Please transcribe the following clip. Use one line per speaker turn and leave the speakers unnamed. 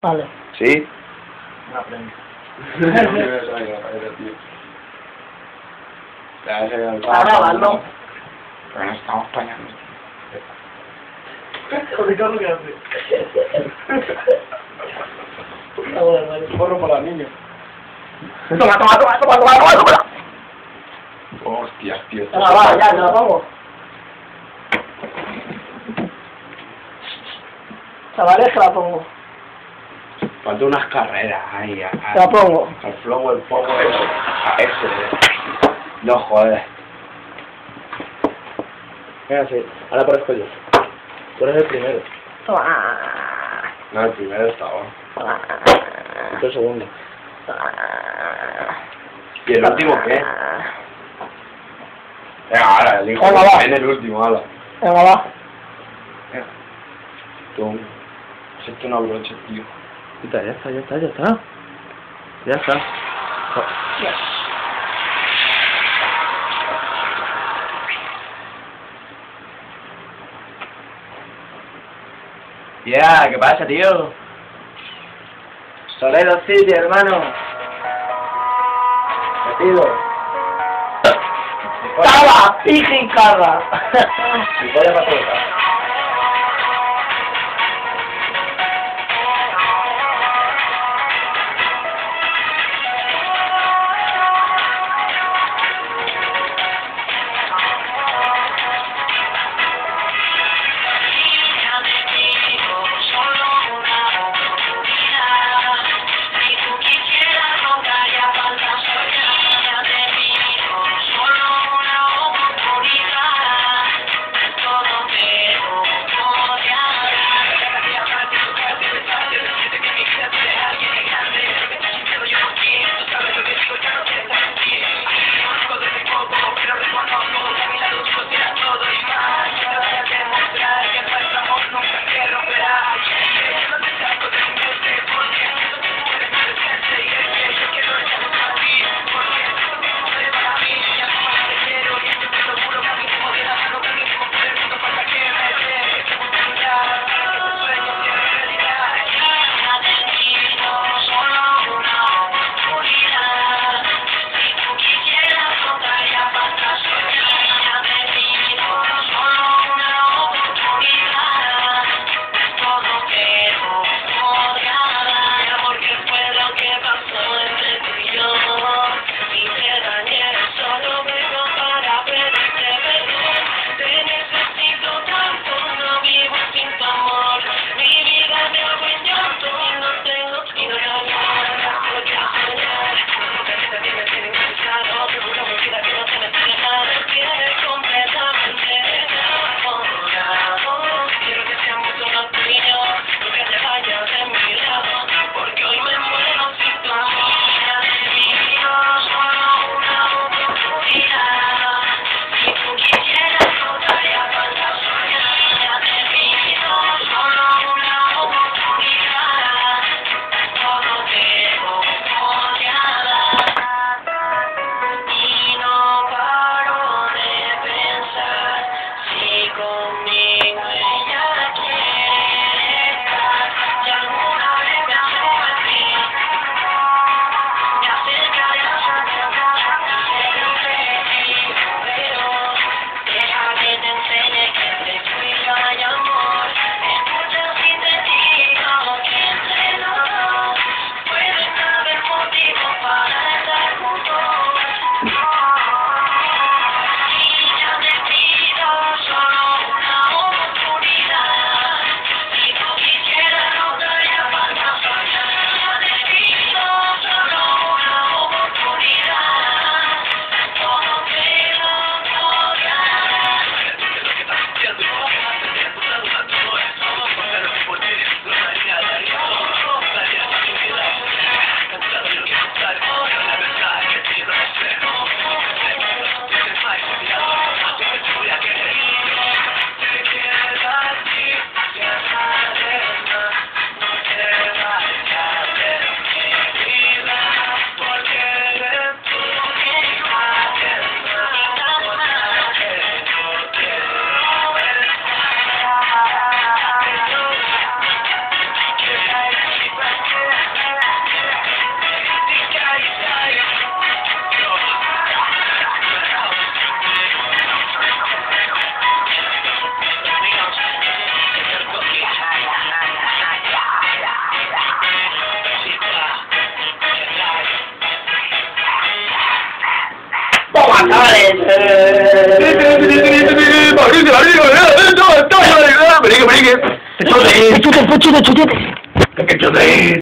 Vale.
¿Sí?
No aprendo.
Para
grabarlo.
Pero no estamos pañando.
Ricardo, ¿qué hace? Porro para la niña. Toma.
Hostias, tío.
Venga, va, ya, te la pongo. Chavales, que la pongo.
Falta unas carreras ahí.
Te la pongo.
Al flow, el poco, a ese. No joder. Venga, sí. Ahora aparezco yo. Tú eres el primero.
Toma.
No, el primero estaba. Tú el segundo. ¿Y el último qué? Venga, ahora, el hijo.
Venga, va.
En el último, ahora.
Venga, va.
Venga. Tú. Si esto no broche, tío.
Ya está. Ya está.
Ya, ¿qué pasa, tío? Toledo City, hermano. Te pido.
¡Cava! ¡Y sin carga!
Mi polla para todos.
Pechote.